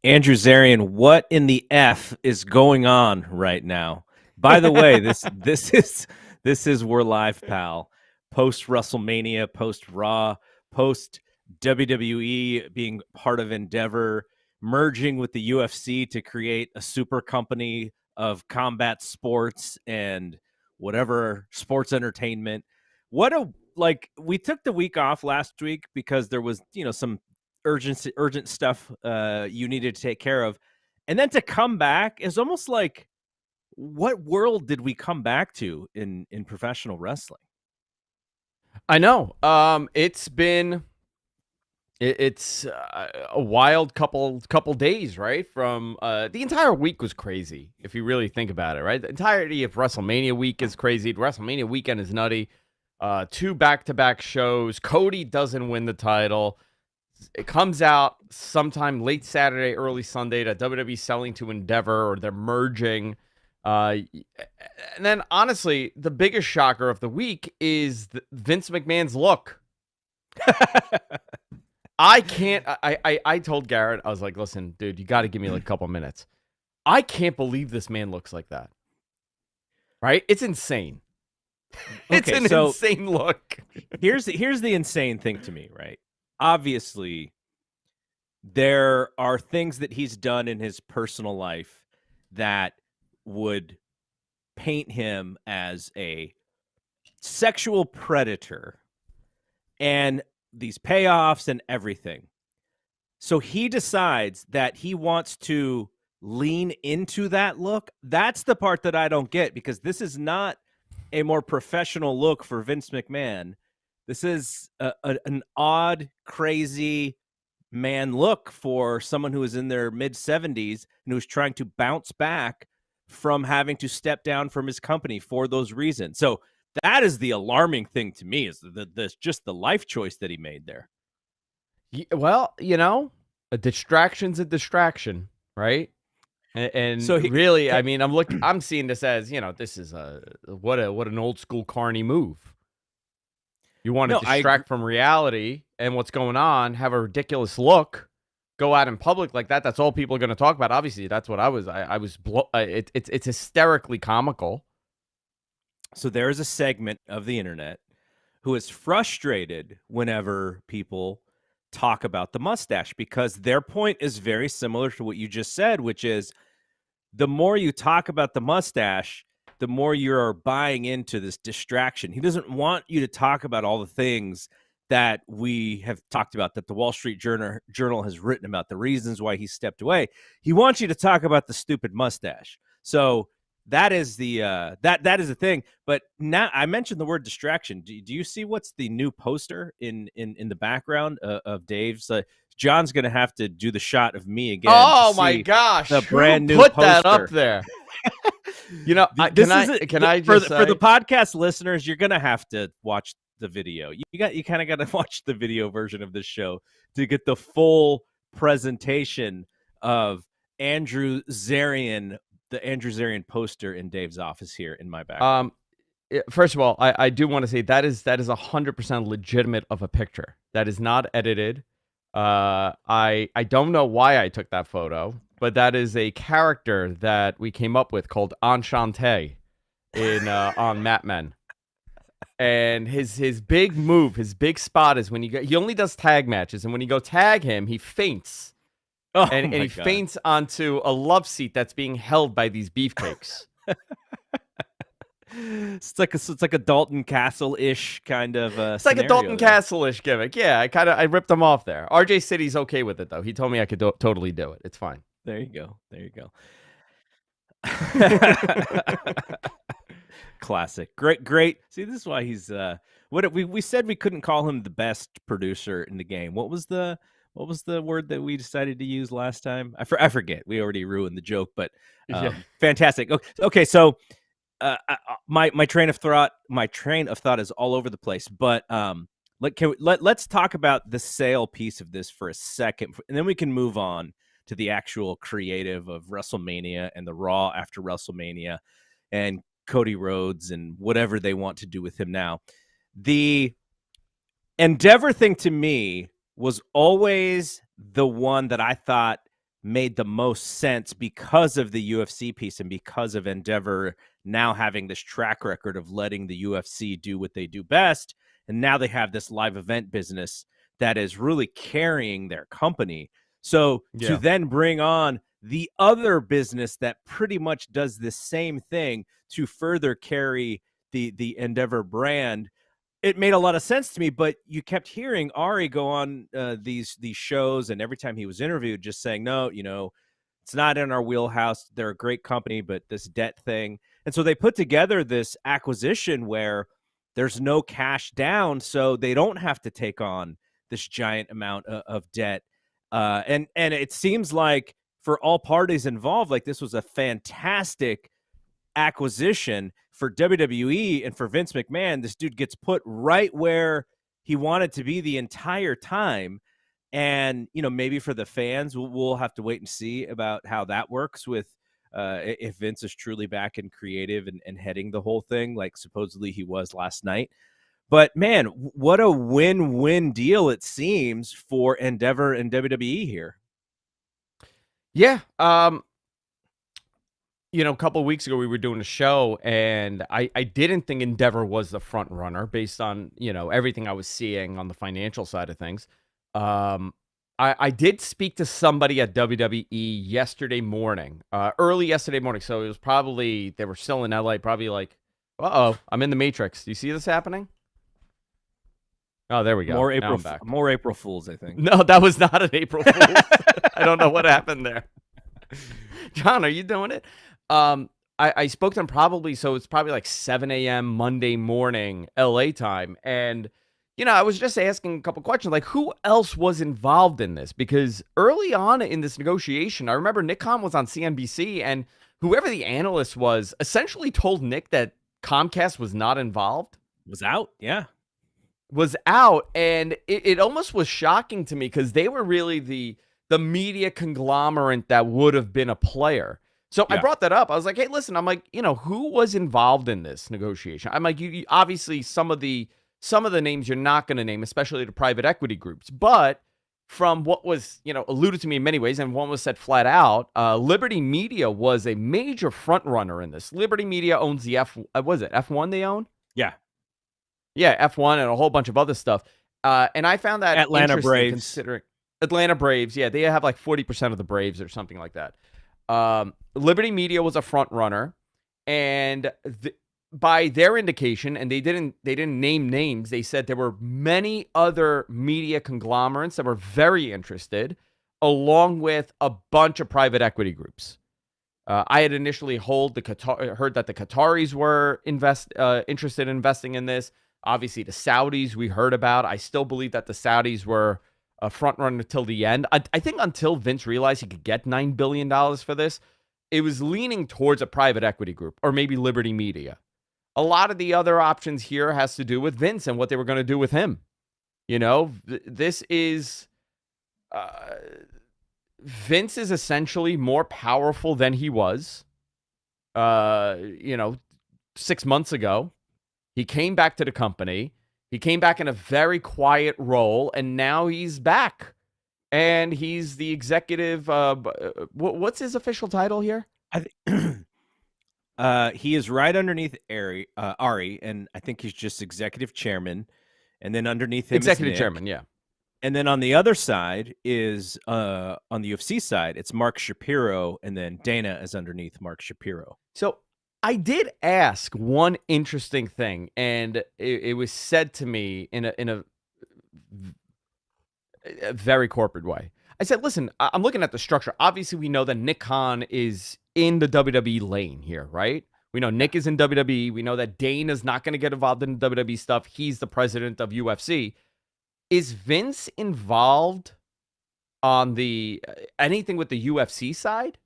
Andrew Zarian, what in the F is going on right now? By the way, this is We're Live, pal. Post WrestleMania, post Raw, post WWE being part of Endeavor, merging with the UFC to create a super company of combat sports and whatever sports entertainment. What a we took the week off last week because there was, some urgent stuff you needed to take care of, and then to come back is almost like, what world did we come back to in professional wrestling? I know. It's a wild couple days, right? From the entire week was crazy if you really think about it, right? The entirety of WrestleMania week is crazy. WrestleMania weekend is nutty. Two back-to-back shows. Cody doesn't win the title. It comes out sometime late Saturday, early Sunday that WWE selling to Endeavor, or they're merging. And then, honestly, the biggest shocker of the week is Vince McMahon's look. I can't. I told Garrett, I was like, listen, dude, you got to give me like a couple minutes. I can't believe this man looks like that. Right? It's insane. It's Okay, an so insane look. here's the insane thing to me, right? Obviously, there are things that he's done in his personal life that would paint him as a sexual predator, and these payoffs and everything. So he decides that he wants to lean into that look. That's the part that I don't get, because this is not a more professional look for Vince McMahon. This is an odd, crazy man look for someone who is in their mid 70s and who's trying to bounce back from having to step down from his company for those reasons. So that is the alarming thing to me, is just the life choice that he made there. Well, a distraction's a distraction, right? And So really, I mean, I'm seeing this as, this is what an old school carny move. You want to no, distract from reality and what's going on, have a ridiculous look, go out in public like that. That's all people are going to talk about. Obviously, that's what I was. It's hysterically comical. So there is a segment of the internet who is frustrated whenever people talk about the mustache, because their point is very similar to what you just said, which is, the more you talk about the mustache, the more you're buying into this distraction. He doesn't want you to talk about all the things that we have talked about, that the Wall Street Journal has written about, the reasons why he stepped away. He wants you to talk about the stupid mustache. So that is the that is the thing. But now, I mentioned the word distraction. Do you see what's the new poster in the background of Dave's? John's going to have to do the shot of me again. Oh my gosh! The Who brand new put poster that up there? I just for say, the podcast listeners, you're going to have to watch the video. You kind of got to watch the video version of this show to get the full presentation of Andrew Zarian, the Andrew Zarian poster in Dave's office here in my background. First of all, I do want to say that is 100% legitimate of a picture. That is not edited. I don't know why I took that photo, but that is a character that we came up with called Enchante in on Mad Men. And his big move, his big spot is when he only does tag matches, and when you go tag him, he faints. Oh, and he God. faints onto a love seat that's being held by these beefcakes. It's like a Dalton Castle-ish kind of it's like a Dalton Castle-ish gimmick. Yeah, I ripped him off there. RJ City's okay with it though. He told me I could totally do it. It's fine. There you go. Classic. Great. See, this is why he's what we said we couldn't call him the best producer in the game. What was the word that we decided to use last time? I forget. We already ruined the joke, but fantastic. Okay, so my train of thought is all over the place, but let's talk about the sale piece of this for a second, and then we can move on to the actual creative of WrestleMania and the Raw after WrestleMania and Cody Rhodes and whatever they want to do with him now. The Endeavor thing to me was always the one that I thought made the most sense because of the UFC piece and because of Endeavor now having this track record of letting the UFC do what they do best. And now they have this live event business that is really carrying their company. So to Yeah. then bring on the other business that pretty much does the same thing to further carry the Endeavor brand, it made a lot of sense to me. But you kept hearing Ari go on these shows, and every time he was interviewed, just saying, no, it's not in our wheelhouse. They're a great company, but this debt thing. And so they put together this acquisition where there's no cash down, so they don't have to take on this giant amount of debt. And it seems like for all parties involved, like this was a fantastic acquisition for WWE and for Vince McMahon. This dude gets put right where he wanted to be the entire time. And, maybe for the fans, we'll have to wait and see about how that works with if Vince is truly back in creative and heading the whole thing, like supposedly he was last night. But man, what a win-win deal it seems for Endeavor and WWE here. Yeah. A couple of weeks ago, we were doing a show, and I didn't think Endeavor was the front runner based on, everything I was seeing on the financial side of things. I did speak to somebody at WWE yesterday morning, early yesterday morning. So it was probably, they were still in LA, probably like, uh-oh, I'm in the Matrix. Do you see this happening? Oh, there we go. More Now I'm back. More April Fools, I think. No, that was not an April Fool's. I don't know what happened there. John, are you doing it? I spoke to him probably, so it's probably like 7 a.m. Monday morning, LA time. And, I was just asking a couple questions, like who else was involved in this? Because early on in this negotiation, I remember Nick Khan was on CNBC, and whoever the analyst was essentially told Nick that Comcast was not involved. Was out, yeah. Was out, and it almost was shocking to me because they were really the media conglomerate that would have been a player. So I brought that up. I was like, hey, listen, I'm like, who was involved in this negotiation? I'm like, you obviously some of the names you're not going to name, especially the private equity groups. But from what was, alluded to me in many ways, and one was said flat out, Liberty Media was a major front runner in this. Liberty Media owns the F1 they own? Yeah. Yeah, F1 and a whole bunch of other stuff. And I found that Atlanta Braves. Considering Atlanta Braves, yeah, they have like 40% of the Braves or something like that. Liberty Media was a front runner, and by their indication, and they didn't name names, they said there were many other media conglomerates that were very interested, along with a bunch of private equity groups. I had initially heard that the Qataris were interested in investing in this. Obviously, the Saudis we heard about. I still believe that the Saudis were a front runner till the end. I think until Vince realized he could get $9 billion for this, it was leaning towards a private equity group or maybe Liberty Media. A lot of the other options here has to do with Vince and what they were going to do with him. This is Vince is essentially more powerful than he was, 6 months ago. He came back to the company. He came back in a very quiet role, and now he's back. And he's the executive. What's his official title here? I think he is right underneath Ari, and I think he's just executive chairman. And then underneath him, executive chairman, yeah. And then on the other side is on the UFC side, it's Mark Shapiro, and then Dana is underneath Mark Shapiro. So I did ask one interesting thing, and it was said to me in a very corporate way. I said, listen, I'm looking at the structure. Obviously, we know that Nick Khan is in the WWE lane here, right? We know Nick is in WWE. We know that Dane is not going to get involved in the WWE stuff. He's the president of UFC. Is Vince involved on the anything with the UFC side?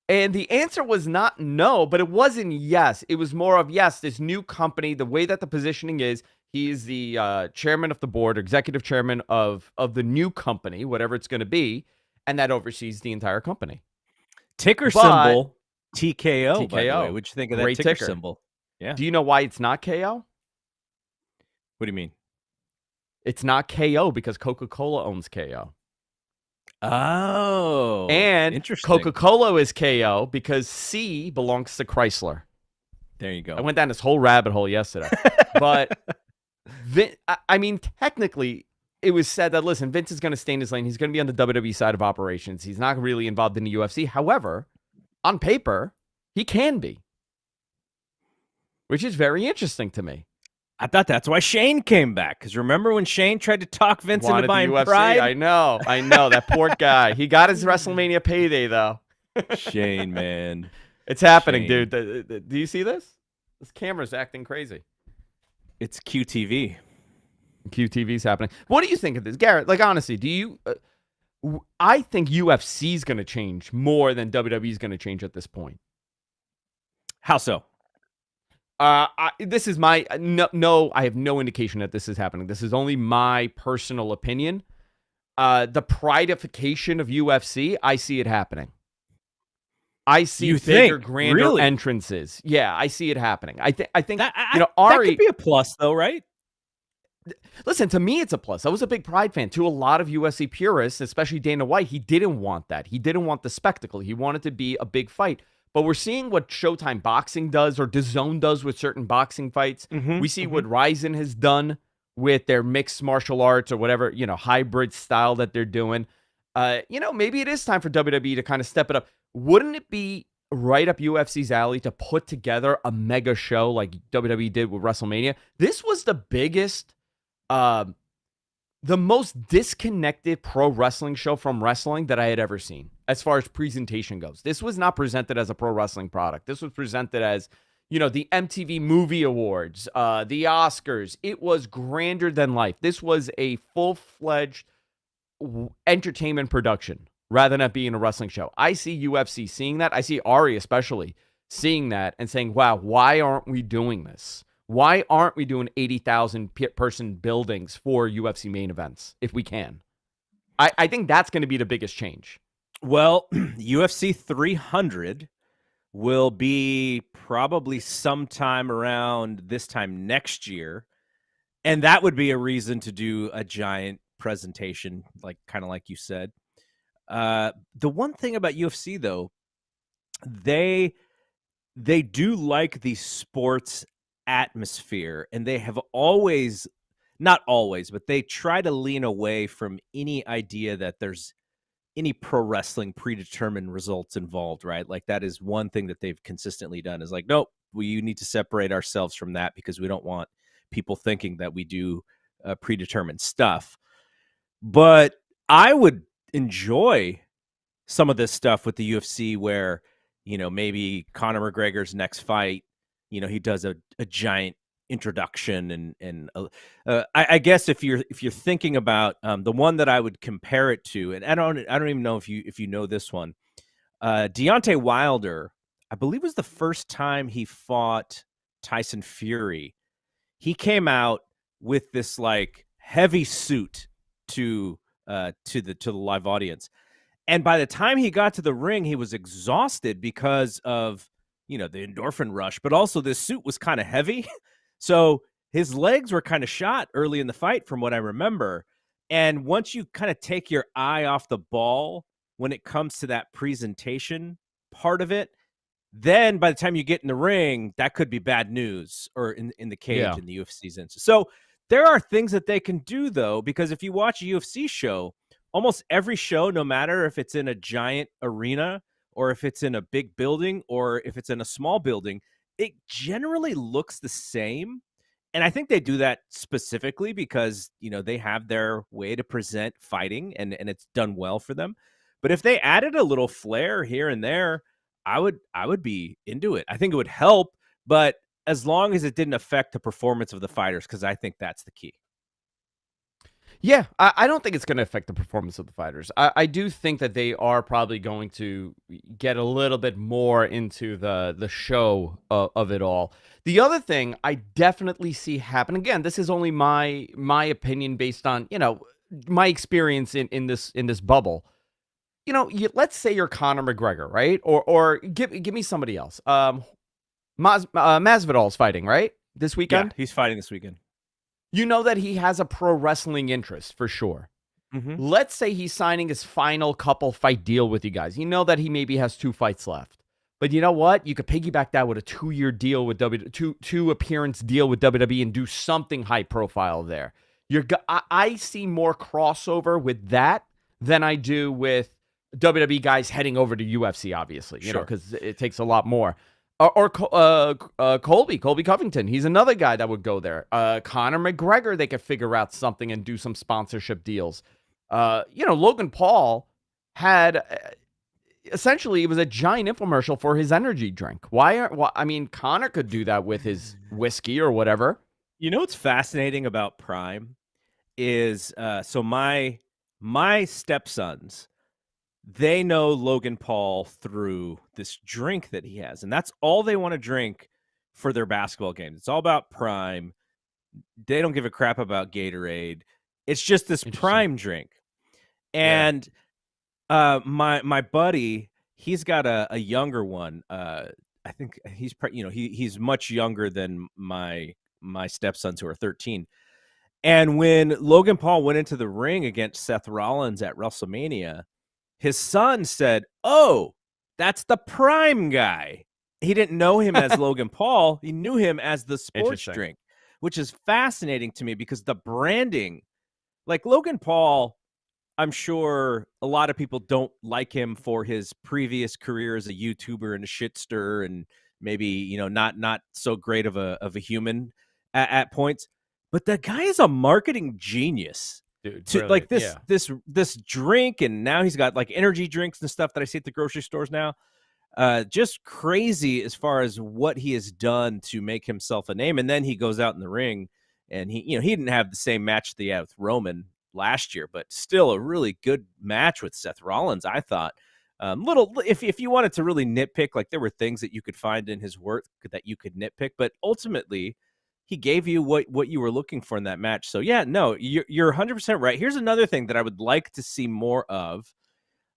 And the answer was not no, but it wasn't yes. It was more of yes, this new company, the way that the positioning is, he is the chairman of the board, executive chairman of the new company, whatever it's going to be, and that oversees the entire company. Ticker symbol TKO, by the way. What'd you think of that ticker symbol? Yeah. Do you know why it's not KO? What do you mean? It's not KO because Coca-Cola owns KO. Oh, And interesting. Coca-Cola is KO because C belongs to Chrysler. There you I go. went down this whole rabbit hole yesterday. But I mean, technically, it was said that, listen, Vince is going to stay in his lane. He's going to be on the WWE side of operations. He's not really involved in the UFC. However, on paper, he can be, which is very interesting to me. I thought that's why Shane came back. Because remember when Shane tried to talk Vince into Wanted the buying UFC. Pride? I know. That poor guy. He got his WrestleMania payday, though. Shane, man. It's happening, Shane. dude. Do you see this? This camera's acting crazy. It's QTV. QTV's happening. What do you think of this, Garrett? Like, honestly, do you? I think UFC's going to change more than WWE's going to change at this point. How so? This is my no. I have no indication that this is happening. This is only my personal opinion. The prideification of UFC, I see it happening. I see bigger, grander entrances. Yeah, I see it happening. I think that, Ari that could be a plus, though, right? Listen, to me, it's a plus. I was a big Pride fan. To a lot of UFC purists, especially Dana White, he didn't want that. He didn't want the spectacle. He wanted to be a big fight. But we're seeing what Showtime Boxing does or DAZN does with certain boxing fights. We see what Ryzen has done with their mixed martial arts or whatever, hybrid style that they're doing. Maybe it is time for WWE to kind of step it up. Wouldn't it be right up UFC's alley to put together a mega show like WWE did with WrestleMania? This was the biggest, the most disconnected pro wrestling show from wrestling that I had ever seen as far as presentation goes. This was not presented as a pro wrestling product. This was presented as, the MTV Movie Awards, the Oscars. It was grander than life. This was a full-fledged entertainment production rather than it being a wrestling show. I see UFC seeing that. I see Ari especially seeing that and saying, wow, why aren't we doing this? Why aren't we doing 80,000 person buildings for UFC main events if we can? I think that's going to be the biggest change. Well, UFC 300 will be probably sometime around this time next year. And that would be a reason to do a giant presentation, kind of like you said. The one thing about UFC, though, they do like the sports atmosphere, and they have always, not always, but they try to lean away from any idea that there's any pro wrestling predetermined results involved, right? Like that is one thing that they've consistently done is like, nope, we need to separate ourselves from that because we don't want people thinking that we do predetermined stuff. But I would enjoy some of this stuff with the UFC where, maybe Conor McGregor's next fight, he does a giant introduction and I guess if you're thinking about the one that I would compare it to, and I don't even know if you know this one, Deontay Wilder, I believe was the first time he fought Tyson Fury. He came out with this heavy suit to the live audience. And by the time he got to the ring, he was exhausted because of, the endorphin rush, but also this suit was kind of heavy. So his legs were kind of shot early in the fight from what I remember. And once you kind of take your eye off the ball when it comes to that presentation part of it, then by the time you get in the ring, that could be bad news, or in the cage in the UFC's instance. So there are things that they can do, though, because if you watch a UFC show, almost every show, no matter if it's in a giant arena or if it's in a big building or if it's in a small building, it generally looks the same. And I think they do that specifically because, they have their way to present fighting and it's done well for them. But if they added a little flair here and there, I would be into it. I think it would help, but as long as it didn't affect the performance of the fighters, because I think that's the key. Yeah, I don't think it's going to affect the performance of the fighters. I do think that they are probably going to get a little bit more into the show of it all. The other thing I definitely see happen, again, this is only my opinion based on, my experience in this bubble. Let's say you're Conor McGregor, right? Or give me somebody else. Masvidal's fighting, right? This weekend? Yeah, he's fighting this weekend. You know that he has a pro wrestling interest for sure. Mhm. Let's say he's signing his final couple fight deal with you guys. You know that he maybe has 2 fights left. But you know what? You could piggyback that with a 2-year deal with two appearance deal with WWE and do something high profile there. I see more crossover with that than I do with WWE guys heading over to UFC, obviously, Sure. because it takes a lot more. Colby Covington. He's another guy that would go there. Conor McGregor, they could figure out something and do some sponsorship deals. Logan Paul had essentially, it was a giant infomercial for his energy drink. I mean, Conor could do that with his whiskey or whatever. You know what's fascinating about Prime is so my stepsons, they know Logan Paul through this drink that he has, and that's all they want to drink for their basketball games. It's all about Prime. They don't give a crap about Gatorade. It's just this Interesting. Prime drink. Yeah. And my buddy, he's got a younger one. I think he's much younger than my stepsons who are 13. And when Logan Paul went into the ring against Seth Rollins at WrestleMania, his son said, "Oh, that's the Prime guy." He didn't know him as Logan Paul. He knew him as the sports Interesting. drink, which is fascinating to me because the branding, like Logan Paul, I'm sure a lot of people don't like him for his previous career as a YouTuber and a shitster, and maybe not so great of a human at points. But the guy is a marketing genius. Dude, To like brilliant. this Yeah. this drink, and now he's got like energy drinks and stuff that I see at the grocery stores now. Just crazy as far as what he has done to make himself a name. And then he goes out in the ring, and he didn't have the same match that he had with Roman last year, but still a really good match with Seth Rollins, I thought. If you wanted to really nitpick, like there were things that you could find in his work that you could nitpick, but ultimately he gave you what you were looking for in that match. So yeah, no, you're 100% right. Here's another thing that I would like to see more of.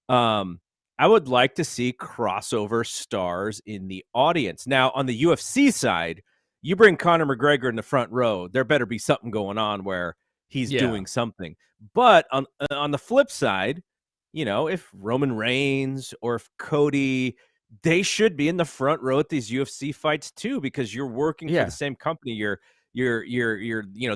I would like to see crossover stars in the audience. Now, on the UFC side, you bring Conor McGregor in the front row, there better be something going on where he's Yeah. doing something. But on the flip side, if Roman Reigns or if Cody, they should be in the front row at these UFC fights too, because you're working for the Yeah. same company. The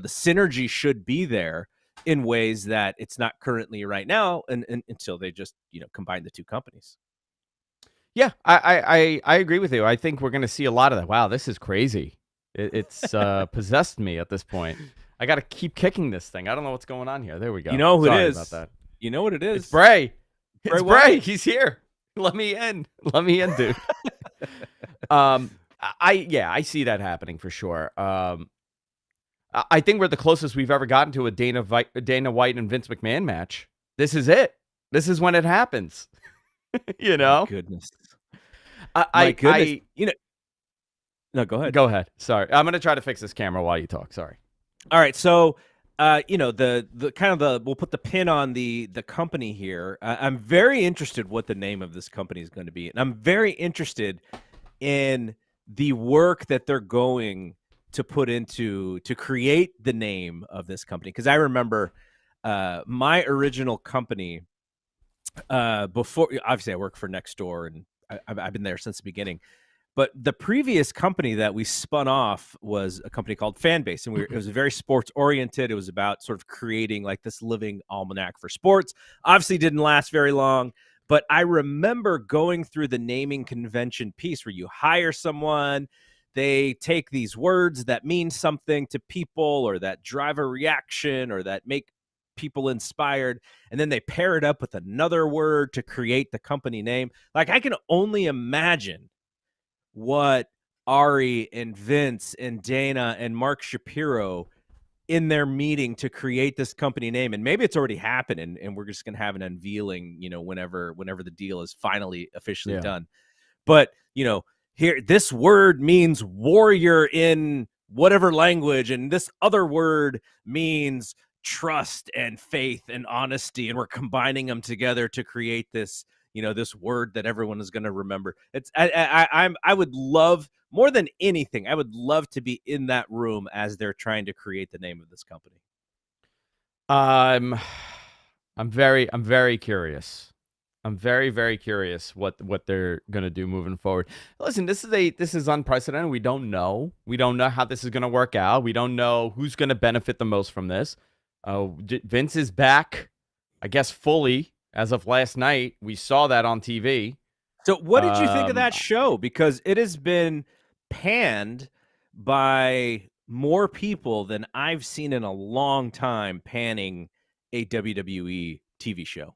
synergy should be there in ways that it's not currently right now, and until they just combine the two companies. Yeah. I agree with you. I think we're going to see a lot of that. Wow, this is crazy. It's possessed me at this point. I got to keep kicking this thing. I don't know what's going on here. There we go. You know who Sorry it is? about that. You know what it is? It's Bray. It's Bray Bray. Wyatt. He's here. Let me in. Let me in, dude. I see that happening for sure. I think we're the closest we've ever gotten to a Dana White and Vince McMahon match. This is it. This is when it happens. My goodness. My goodness. No, go ahead. Go ahead. Sorry. I'm going to try to fix this camera while you talk. Sorry. All right. So, the kind of we'll put the pin on the company here. I'm very interested what the name of this company is going to be. And I'm very interested in the work that they're going to put into to create the name of this company. Because I remember my original company before, obviously I work for Nextdoor, and I've been there since the beginning. But the previous company that we spun off was a company called Fanbase, and it was very sports oriented. It was about sort of creating like this living almanac for sports. Obviously didn't last very long, but I remember going through the naming convention piece where you hire someone, they take these words that mean something to people or that drive a reaction or that make people inspired, and then they pair it up with another word to create the company name. Like I can only imagine what Ari and Vince and Dana and Mark Shapiro in their meeting to create this company name. And maybe it's already happened, and we're just going to have an unveiling, whenever the deal is finally officially done. But, here, this word means warrior in whatever language, and this other word means trust and faith and honesty, and we're combining them together to create this this word that everyone is going to remember. I would love, more than anything, I would love to be in that room as they're trying to create the name of this company. I'm very curious. I'm very, very curious what they're gonna do moving forward. Listen, this is unprecedented. We don't know. We don't know how this is gonna work out. We don't know who's gonna benefit the most from this. Vince is back, I guess, fully as of last night. We saw that on TV. So what did you think of that show? Because it has been panned by more people than I've seen in a long time panning a WWE TV show.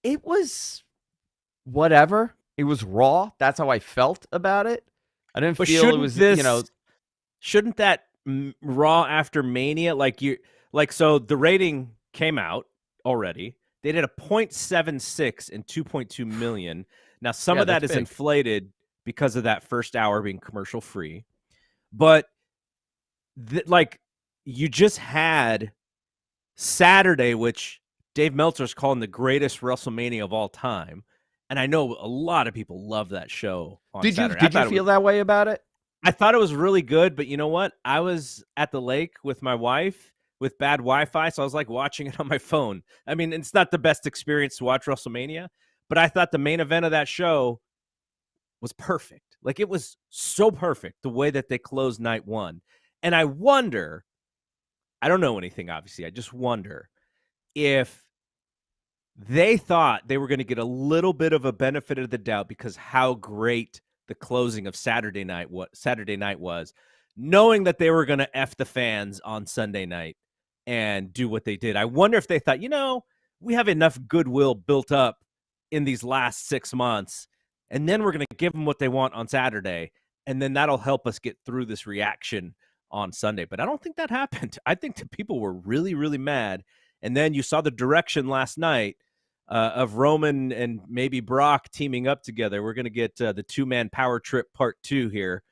It was whatever. It was raw. That's how I felt about it. I didn't feel it was, shouldn't that Raw after Mania, so the rating came out already. They did a 0.76 and 2.2 million. Now, some of that is inflated because of that first hour being commercial free. But you just had Saturday, which Dave Meltzer's calling the greatest WrestleMania of all time. And I know a lot of people love that show on Saturday. Did you feel that way about it? I thought it was really good, but you know what? I was at the lake with my wife with bad Wi-Fi, so I was watching it on my phone. I mean, it's not the best experience to watch WrestleMania, but I thought the main event of that show was perfect. It was so perfect the way that they closed night one. And I wonder, I don't know anything, obviously. I just wonder if they thought they were going to get a little bit of a benefit of the doubt because how great the closing of Saturday night was, knowing that they were going to F the fans on Sunday night and do what they did. I wonder if they thought, we have enough goodwill built up in these last 6 months, and then we're going to give them what they want on Saturday, and then that'll help us get through this reaction on Sunday. But I don't think that happened. I think the people were really, really mad. And then you saw the direction last night of Roman and maybe Brock teaming up together. We're going to get the two-man power trip part 2 here.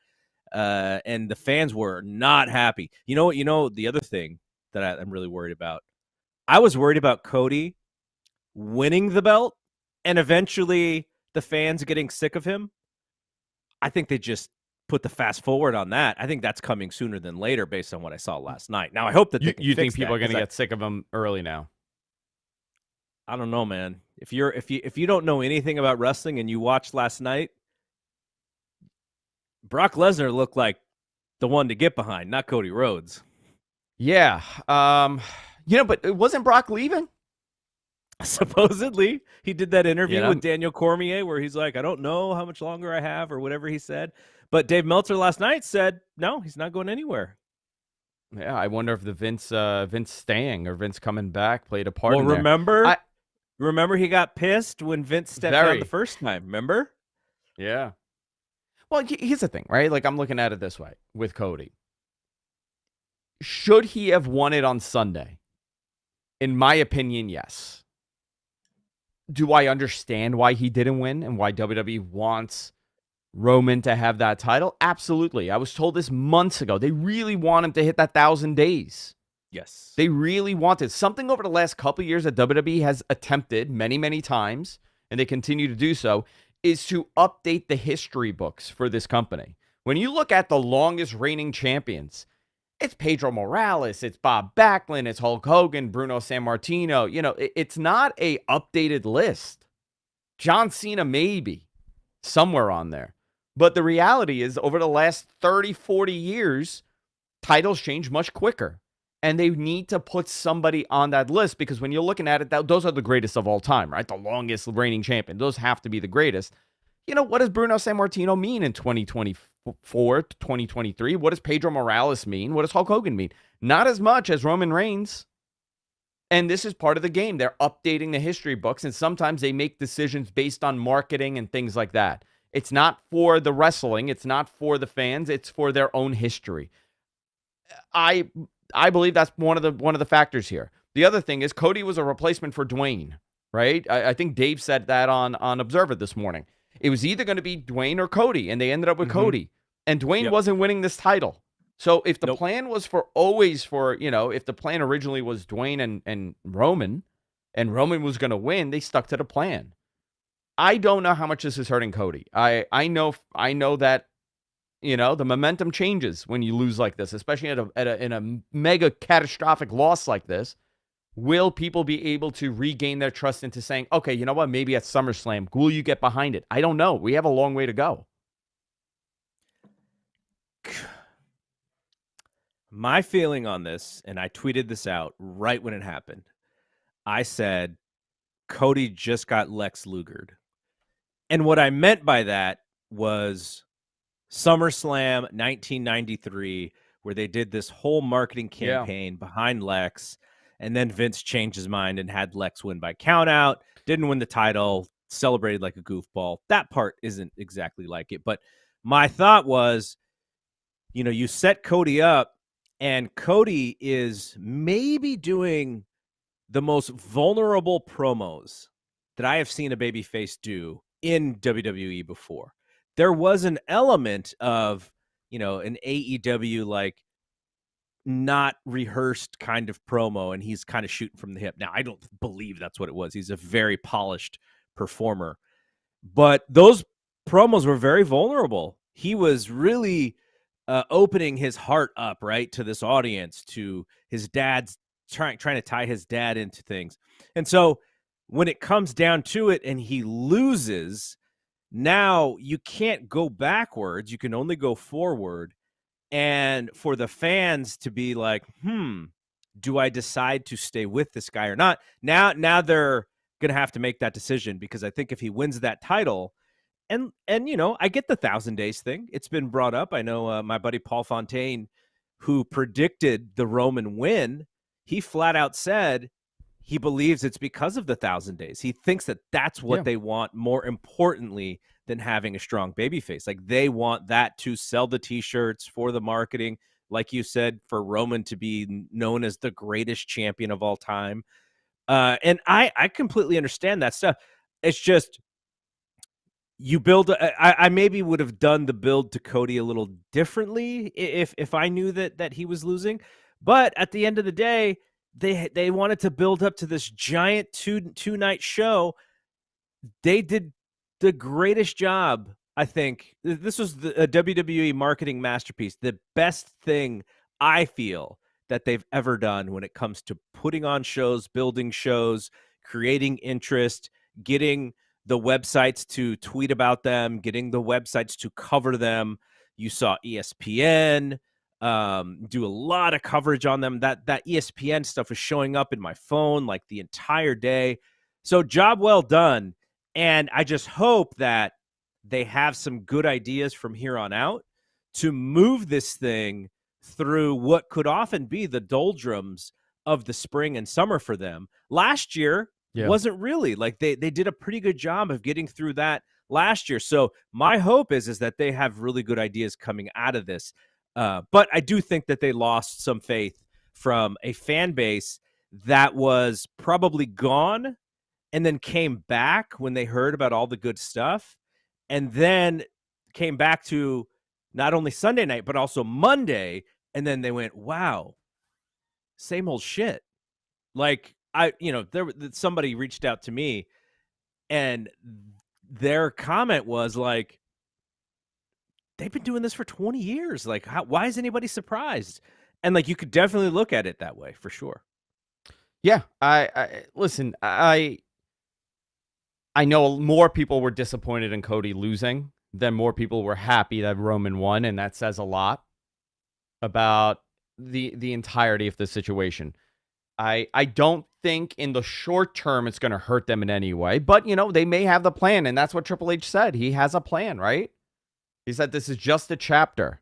And the fans were not happy. You know, the other thing that I'm really worried about, I was worried about Cody winning the belt and eventually the fans getting sick of him. I think they just put the fast forward on that. I think that's coming sooner than later based on what I saw last night. Now, I hope that you think people are going to get sick of him early now. I don't know, man. If you don't know anything about wrestling and you watched last night, Brock Lesnar looked like the one to get behind, not Cody Rhodes. Yeah. But wasn't Brock leaving? Supposedly. He did that interview with Daniel Cormier where he's like, I don't know how much longer I have or whatever he said. But Dave Meltzer last night said, no, he's not going anywhere. Yeah, I wonder if the Vince staying or Vince coming back played a part in there. Remember he got pissed when Vince stepped down the first time, remember? Yeah. Well, here's the thing, right? I'm looking at it this way with Cody. Should he have won it on Sunday? In my opinion, yes. Do I understand why he didn't win and why WWE wants Roman to have that title? Absolutely. I was told this months ago. They really want him to hit that 1,000 days. Yes. They really wanted something over the last couple of years that WWE has attempted many, many times, and they continue to do so, is to update the history books for this company. When you look at the longest reigning champions, it's Pedro Morales, it's Bob Backlund, it's Hulk Hogan, Bruno Sammartino. It's not a updated list. John Cena maybe somewhere on there. But the reality is over the last 30, 40 years, titles change much quicker. And they need to put somebody on that list because when you're looking at it, those are the greatest of all time, right? The longest reigning champion. Those have to be the greatest. What does Bruno Sammartino mean in 2024, 2023? What does Pedro Morales mean? What does Hulk Hogan mean? Not as much as Roman Reigns. And this is part of the game. They're updating the history books, and sometimes they make decisions based on marketing and things like that. It's not for the wrestling. It's not for the fans. It's for their own history. I believe that's one of the factors here. The other thing is Cody was a replacement for Dwayne, right? I think Dave said that on Observer this morning. It was either going to be Dwayne or Cody, and they ended up with Cody. And Dwayne wasn't winning this title. So if the plan was if the plan originally was Dwayne and Roman was going to win, they stuck to the plan. I don't know how much this is hurting Cody. I know that the momentum changes when you lose like this, especially in a mega catastrophic loss like this. Will people be able to regain their trust into saying, okay, you know what, maybe at SummerSlam, will you get behind it? I don't know. We have a long way to go. My feeling on this, and I tweeted this out right when it happened. I said, Cody just got Lex Lugered. And what I meant by that was SummerSlam 1993, where they did this whole marketing campaign behind Lex, and then Vince changed his mind and had Lex win by countout, didn't win the title, celebrated like a goofball. That part isn't exactly like it, but my thought was, you set Cody up, and Cody is maybe doing the most vulnerable promos that I have seen a babyface do in WWE before. There was an element of, an AEW like not rehearsed kind of promo, and he's kind of shooting from the hip. Now, I don't believe that's what it was. He's a very polished performer, but those promos were very vulnerable. He was really opening his heart up, right, to this audience, to his dad's trying to tie his dad into things. And so when it comes down to it and he loses, now you can't go backwards. You can only go forward. And for the fans to be like, do I decide to stay with this guy or not? Now they're going to have to make that decision, because I think if he wins that title, and I get the 1,000 days thing. It's been brought up. I know my buddy Paul Fontaine, who predicted the Roman win, he flat out said he believes it's because of the 1,000 days. He thinks that that's what they want more importantly than having a strong babyface. Like, they want that to sell the T-shirts for the marketing. Like you said, for Roman to be known as the greatest champion of all time. And I completely understand that stuff. It's just, you build. I maybe would have done the build to Cody a little differently if I knew that he was losing. But at the end of the day, they wanted to build up to this giant two night show. They did the greatest job. I think this was a WWE marketing masterpiece. The best thing I feel that they've ever done when it comes to putting on shows, building shows, creating interest, getting the websites to tweet about them, getting the websites to cover them. You saw ESPN do a lot of coverage on them. That ESPN stuff was showing up in my phone like the entire day. So job well done. And I just hope that they have some good ideas from here on out to move this thing through what could often be the doldrums of the spring and summer for them. Last year wasn't really like they did a pretty good job of getting through that last year. So my hope is that they have really good ideas coming out of this. But I do think that they lost some faith from a fan base that was probably gone and then came back when they heard about all the good stuff, and then came back to not only Sunday night, but also Monday. And then they went, wow, same old shit. Like, somebody reached out to me, and their comment was like, they've been doing this for 20 years. Like, why is anybody surprised? And like, you could definitely look at it that way for sure. Yeah. Listen, I know more people were disappointed in Cody losing than more people were happy that Roman won. And that says a lot about the entirety of the situation. I don't think in the short term it's going to hurt them in any way, but they may have the plan, and that's what Triple H said. He has a plan, right? He said this is just a chapter.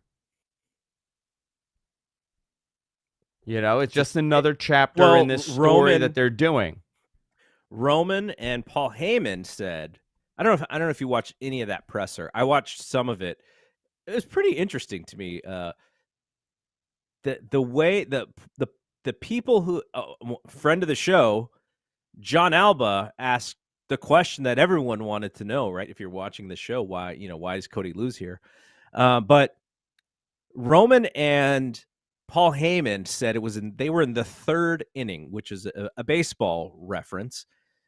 It's just another chapter in this story that they're doing. Roman and Paul Heyman said, I don't know if you watched any of that presser. I watched some of it. It was pretty interesting to me. The way the people who friend of the show, John Alba, asked the question that everyone wanted to know, right? If you're watching the show, why does Cody lose here? But Roman and Paul Heyman said they were in the third inning, which is a baseball reference,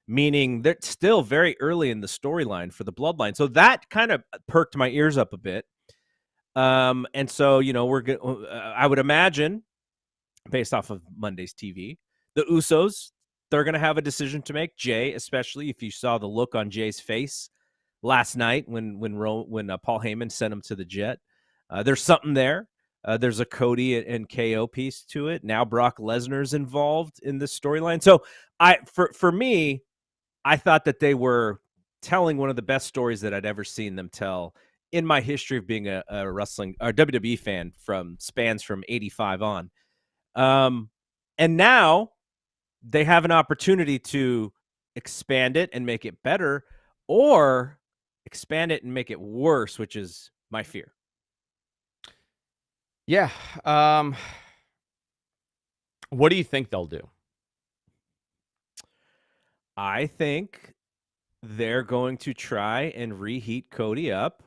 meaning they're still very early in the storyline for the bloodline. So that kind of perked my ears up a bit. And so, I would imagine, based off of Monday's TV, The Usos, they're going to have a decision to make. Jay, especially if you saw the look on Jay's face last night when Paul Heyman sent him to the jet. There's something there. There's a Cody and KO piece to it. Now Brock Lesnar's involved in this storyline. So for me, I thought that they were telling one of the best stories that I'd ever seen them tell in my history of being a wrestling or WWE fan from spans from 85 on. And now they have an opportunity to expand it and make it better, or expand it and make it worse, which is my fear. Yeah. What do you think they'll do? I think they're going to try and reheat Cody up,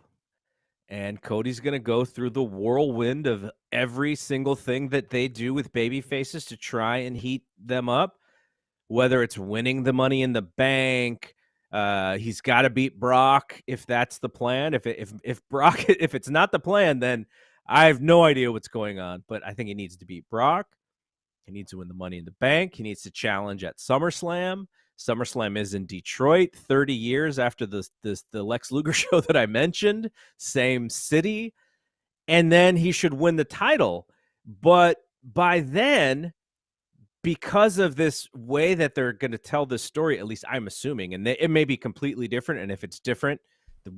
and Cody's going to go through the whirlwind of every single thing that they do with baby faces to try and heat them up, whether it's winning the Money in the Bank. He's got to beat Brock if that's the plan. If Brock, if it's not the plan, then I have no idea what's going on. But I think he needs to beat Brock. He needs to win the Money in the Bank. He needs to challenge at SummerSlam. SummerSlam is in Detroit, 30 years after the Lex Luger show that I mentioned, same city. And then he should win the title. But by then, because of this way that they're going to tell this story, at least I'm assuming, and it may be completely different. And if it's different,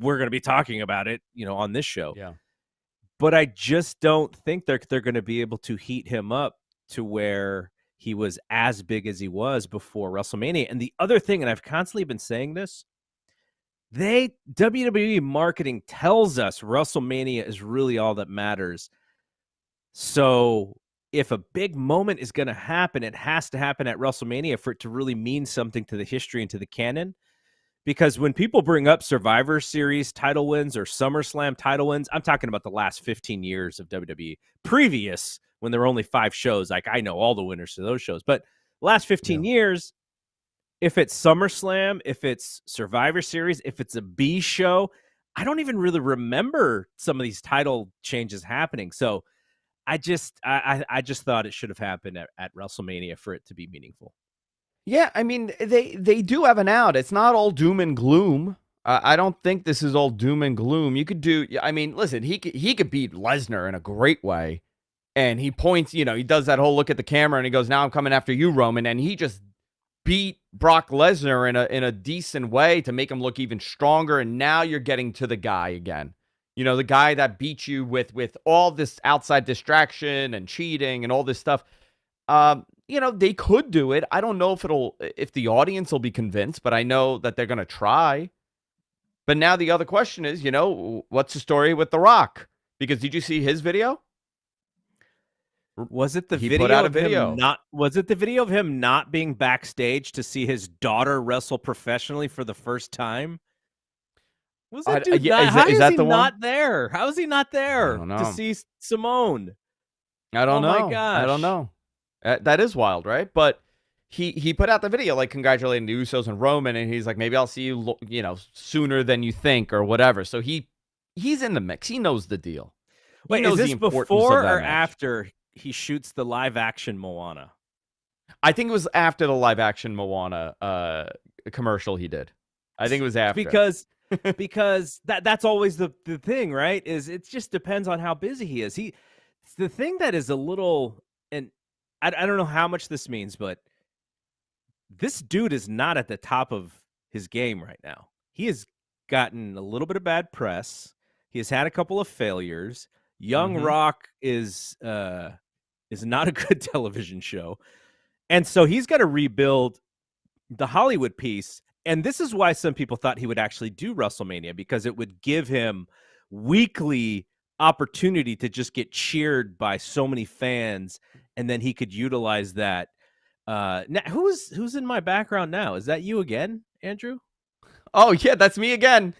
we're going to be talking about it, on this show. Yeah. But I just don't think they're going to be able to heat him up to where he was as big as he was before WrestleMania. And the other thing, and I've constantly been saying this, WWE marketing tells us WrestleMania is really all that matters. So if a big moment is going to happen, it has to happen at WrestleMania for it to really mean something to the history and to the canon. Because when people bring up Survivor Series title wins or SummerSlam title wins, I'm talking about the last 15 years of WWE. Previous, when there were only 5 shows, like I know all the winners to those shows. But last 15 years, if it's SummerSlam, if it's Survivor Series, if it's a B show, I don't even really remember some of these title changes happening. So I just thought it should have happened at WrestleMania for it to be meaningful. Yeah, I mean, they do have an out. It's not all doom and gloom. I don't think this is all doom and gloom. You could do, I mean, listen, he could beat Lesnar in a great way. And he points, he does that whole look at the camera and he goes, now I'm coming after you, Roman. And he just beat Brock Lesnar in a decent way to make him look even stronger. And now you're getting to the guy again. The guy that beat you with all this outside distraction and cheating and all this stuff. They could do it. I don't know if the audience will be convinced, but I know that they're going to try. But now the other question is, what's the story with The Rock? Because did you see his video? Was it the He video put out a of video. Was it the video of him not being backstage to see his daughter wrestle professionally for the first time? Was that dude not? Is that the one? Not there? How is he not there to see Simone? I don't know. My gosh. I don't know. That is wild, right? But he put out the video like congratulating the Usos and Roman, and he's like, maybe I'll see you, sooner than you think or whatever. So he's in the mix. He knows the deal. Wait, is this before or after he shoots the live action Moana? I think it was after the live action Moana commercial he did. I think it was after because that's always the thing, right? Is it just depends on how busy he is. The thing that is a little, and I don't know how much this means, but this dude is not at the top of his game right now. He has gotten a little bit of bad press. He has had a couple of failures. Young Rock is not a good television show. And so he's got to rebuild the Hollywood piece. And this is why some people thought he would actually do WrestleMania, because it would give him weekly opportunity to just get cheered by so many fans, and then he could utilize that. Now, who's in my background now? Is that you again, Andrew? Oh yeah, that's me again.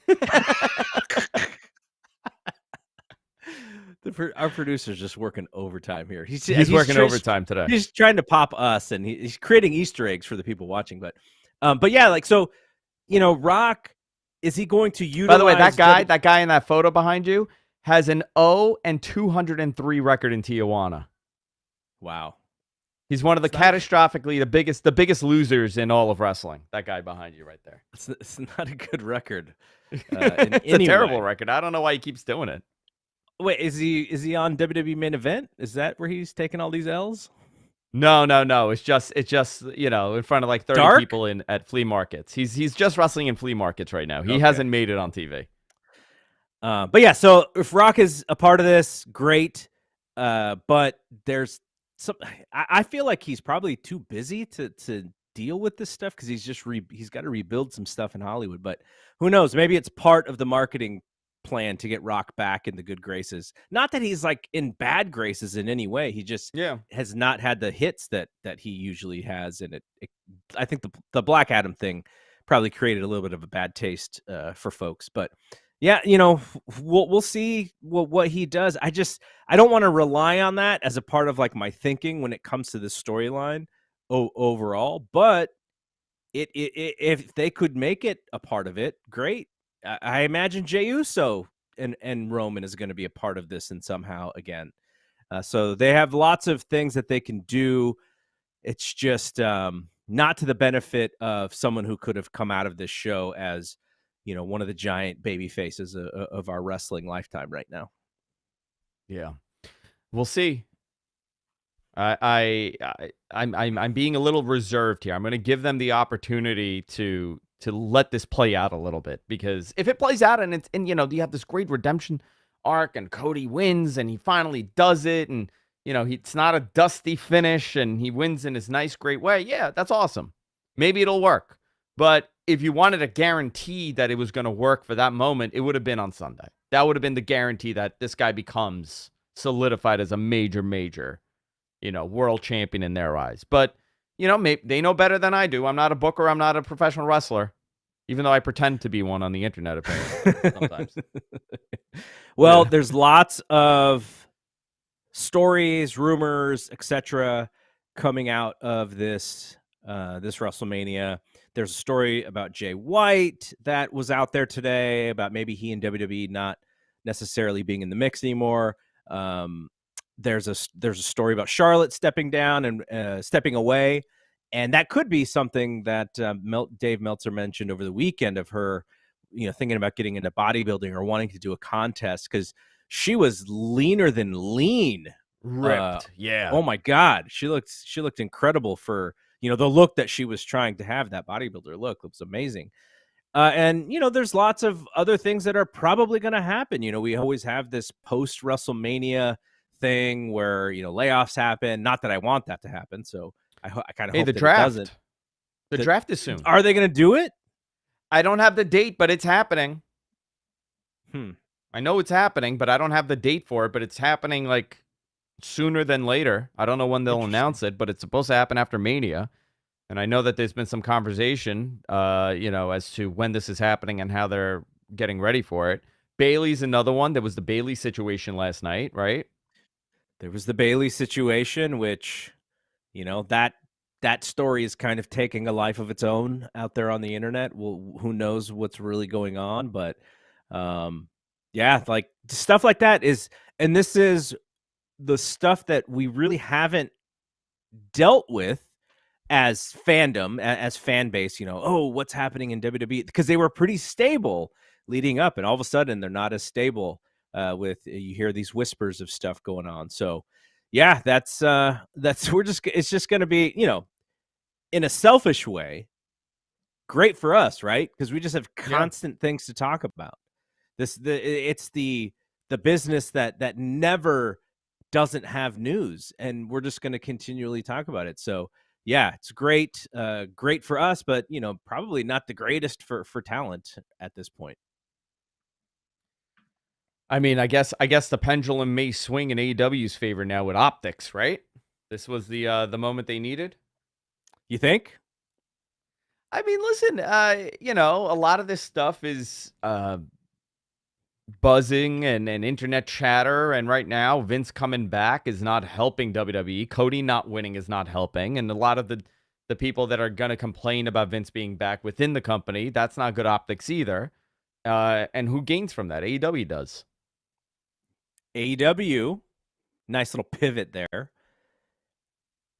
Our producer's just working overtime here. He's working overtime today. He's trying to pop us, and he's creating Easter eggs for the people watching. But yeah, like so, Rock, is he going to utilize? By the way, that guy in that photo behind you has an 0-203 record in Tijuana. Wow. He's one of the catastrophically the biggest losers in all of wrestling. That guy behind you right there. It's not a good record in It's a any terrible way. record. I don't know why he keeps doing it. Wait, is he on WWE Main Event? Is that where he's taking all these L's? No. It's just in front of like 30 Dark? people at flea markets. He's just wrestling in flea markets right now. He Okay. hasn't made it on TV. But yeah, so if Rock is a part of this, great. But there's some. I feel like he's probably too busy to deal with this stuff because he's got to rebuild some stuff in Hollywood. But who knows? Maybe it's part of the marketing plan to get Rock back in the good graces. Not that he's like in bad graces in any way. He just has not had the hits that he usually has. And I think the Black Adam thing probably created a little bit of a bad taste for folks. But yeah, we'll see what he does. I don't want to rely on that as a part of like my thinking when it comes to the storyline overall. But if they could make it a part of it, great. I imagine Jey Uso and Roman is going to be a part of this and somehow again. So they have lots of things that they can do. It's just not to the benefit of someone who could have come out of this show as, one of the giant baby faces of our wrestling lifetime right now. Yeah, we'll see. I'm being a little reserved here. I'm going to give them the opportunity to let this play out a little bit, because if it plays out and you have this great redemption arc and Cody wins and he finally does it, and it's not a dusty finish and he wins in his nice great way, yeah, that's awesome. Maybe it'll work. But if you wanted a guarantee that it was going to work for that moment, it would have been on Sunday. That would have been the guarantee that this guy becomes solidified as a major world champion in their eyes. But maybe they know better than I do. I'm not a booker. I'm not a professional wrestler, even though I pretend to be one on the internet apparently sometimes. Well, there's lots of stories, rumors, etc., coming out of this WrestleMania. There's a story about Jay White that was out there today about maybe he and WWE not necessarily being in the mix anymore. There's a story about Charlotte stepping down and stepping away, and that could be something that Dave Meltzer mentioned over the weekend of her, thinking about getting into bodybuilding or wanting to do a contest because she was leaner than lean, ripped. Yeah. Oh my God, she looked incredible for the look that she was trying to have. That bodybuilder look looks amazing. And there's lots of other things that are probably going to happen. We always have this post WrestleMania thing where layoffs happen. Not that I want that to happen, so I kind of hope the that draft it doesn't. The draft is soon. Are they going to do it? I don't have the date, but it's happening. I know it's happening, but I don't have the date for it. But it's happening like sooner than later. I don't know when they'll announce it, but it's supposed to happen after Mania. And I know that there's been some conversation, as to when this is happening and how they're getting ready for it. Bayley's another one. There was the Bayley situation last night, right? There was the Bayley situation, which, that story is kind of taking a life of its own out there on the internet. Well, who knows what's really going on, but yeah, like stuff like that and this is the stuff that we really haven't dealt with as fandom, as fan base, what's happening in WWE, because they were pretty stable leading up, and all of a sudden they're not as stable. You hear these whispers of stuff going on. So yeah, it's just going to be, in a selfish way, great for us, right? Because we just have constant things to talk about. It's the business that never doesn't have news, and we're just going to continually talk about it. So yeah, it's great for us, but probably not the greatest for talent at this point. I mean, I guess the pendulum may swing in AEW's favor now with optics, right? This was the moment they needed. You think? I mean, listen, a lot of this stuff is buzzing and internet chatter, and right now Vince coming back is not helping WWE. Cody not winning is not helping, and a lot of the people that are going to complain about Vince being back within the company, that's not good optics either. And who gains from that? AEW does. AEW, nice little pivot there.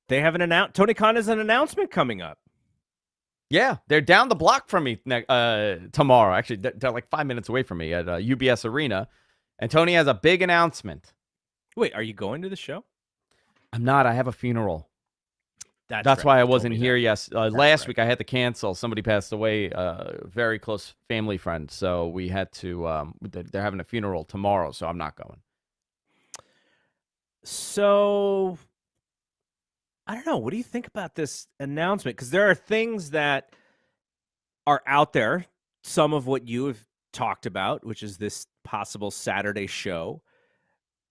They have Tony Khan has an announcement coming up. Yeah, they're down the block from me tomorrow. Actually, they're like 5 minutes away from me at UBS Arena. And Tony has a big announcement. Wait, are you going to the show? I'm not. I have a funeral. That's right. why I You told wasn't me here. that. Yes, last week I had to cancel. Somebody passed away, very close family friend. So we had to. They're having a funeral tomorrow, so I'm not going. So I don't know. What do you think about this announcement? Because there are things that are out there. Some of what you have talked about, which is this possible Saturday show.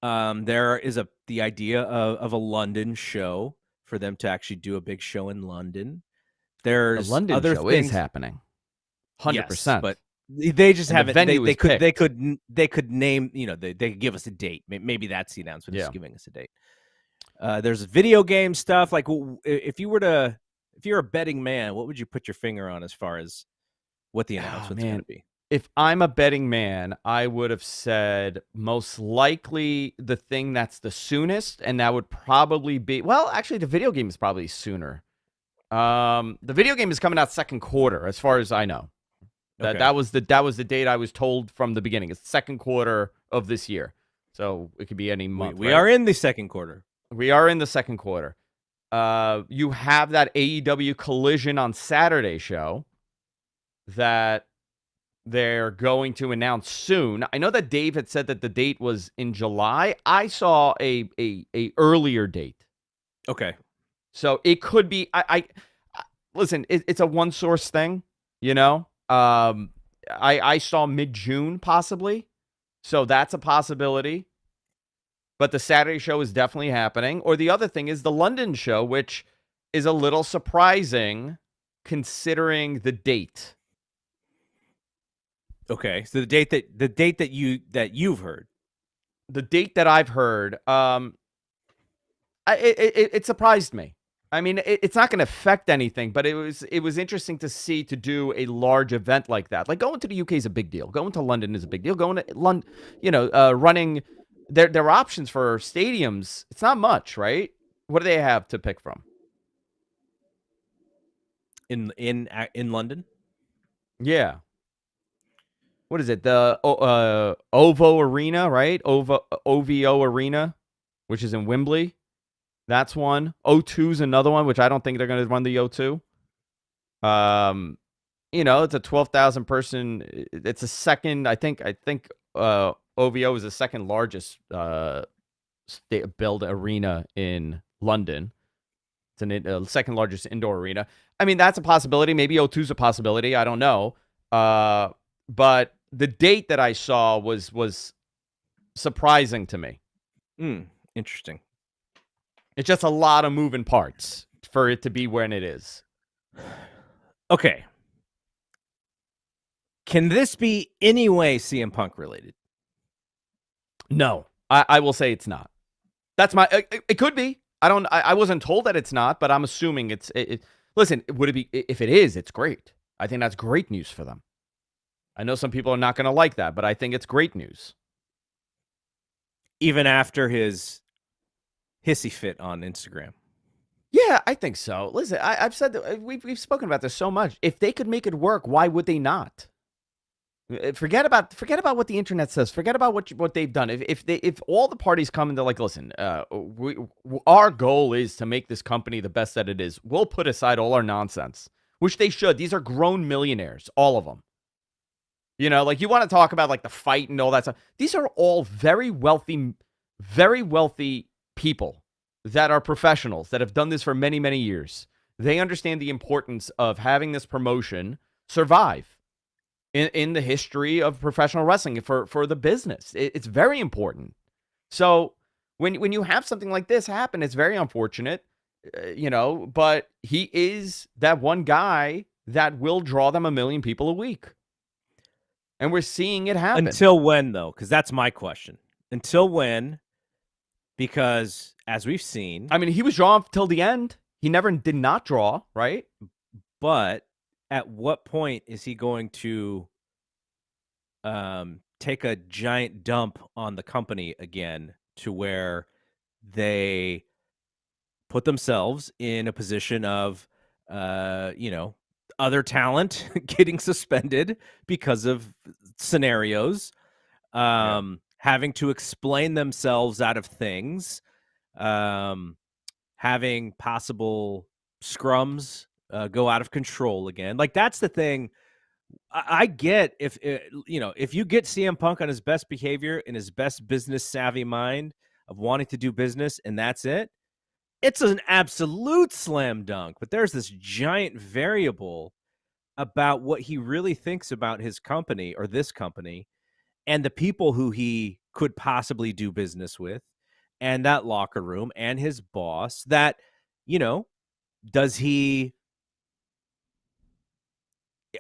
There is the idea of a London show for them to actually do a big show in London. There's the London other show things is happening, 100%. Yes, but they just And the haven't. venue They is could. They picked. could name. They could give us a date. Maybe that's the announcement. Yeah. Just giving us a date. There's video game stuff. Like if you're a betting man, what would you put your finger on as far as what the announcement's going to be? If I'm a betting man, I would have said most likely the thing that's the soonest, and that would probably be, well, actually the video game is probably sooner. The video game is coming out second quarter, as far as I know. That was the date I was told from the beginning. It's second quarter of this year, so it could be any month. We are in the second quarter. We are in the second quarter. You have that AEW Collision on Saturday show that they're going to announce soon. I know that Dave had said that the date was in July. I saw a earlier date. Okay. So it could be. I listen. It's a one source thing, you know. I saw mid-June possibly, so that's a possibility. But the Saturday show is definitely happening. Or the other thing is the London show, which is a little surprising considering the date. Okay, so the date that you've heard, the date that I've heard, it surprised me. I mean, it's not going to affect anything, but it was interesting to do a large event like that. Like going to the UK is a big deal. Going to London is a big deal. Going to London, running their options for stadiums. It's not much, right? What do they have to pick from? In London? Yeah. What is it? The OVO Arena, right? OVO Arena, which is in Wembley. That's one. O2 is another one, which I don't think they're going to run the O2. It's a 12,000 person. It's a second. I think OVO is the second largest build arena in London. It's the second largest indoor arena. I mean, that's a possibility. Maybe O2 is a possibility. I don't know. But the date that I saw was surprising to me. Interesting. It's just a lot of moving parts for it to be when it is. Okay. Can this be any way CM Punk related? No, I will say it's not. That's my. It could be. I wasn't told that it's not, but I'm assuming it's. Listen, would it be? If it is, it's great. I think that's great news for them. I know some people are not going to like that, but I think it's great news. Even after his hissy fit on Instagram. Yeah, I think so. Listen, I've said that we've spoken about this so much. If they could make it work, why would they not? Forget about what the internet says. Forget about what they've done. If all the parties come and they're like, listen, our goal is to make this company the best that it is. We'll put aside all our nonsense, which they should. These are grown millionaires, all of them. Like you want to talk about like the fight and all that stuff. These are all very wealthy people that are professionals that have done this for many, many years. They understand the importance of having this promotion survive in the history of professional wrestling for the business. It's very important. So when you have something like this happen, it's very unfortunate, but he is that one guy that will draw them 1 million people a week. And we're seeing it happen. Until when, though? Because that's my question. Until when? Because as we've seen, I mean, he was drawn till the end. He never did not draw, right? But at what point is he going to take a giant dump on the company again to where they put themselves in a position of, you know, other talent getting suspended because of scenarios, Yeah. having to explain themselves out of things, um, having possible scrums go out of control again. Like that's the thing. I get if you know if you get CM Punk on his best behavior in his best business savvy mind of wanting to do business, and that's it. It's an absolute slam dunk. But there's this giant variable about what he really thinks about his company or this company and the people who he could possibly do business with and that locker room and his boss that, you know, does he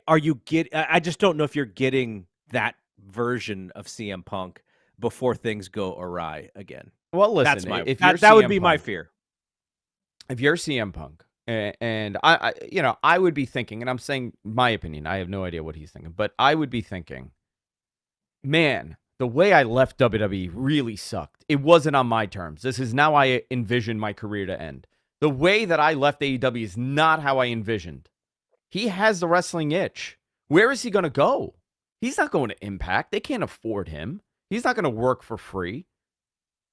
are you get I just don't know if you're getting that version of CM Punk before things go awry again. Well, That's listen, my if you're that would CM be my Punk, fear. if you're CM Punk, and you know, I would be thinking, and I'm saying my opinion, I have no idea what he's thinking, but I would be thinking, man, the way I left WWE really sucked. It wasn't on my terms. This is now I envision my career to end. The way that I left AEW is not how I envisioned. He has the wrestling itch. Where is he going to go? He's not going to Impact. They can't afford him. He's not going to work for free.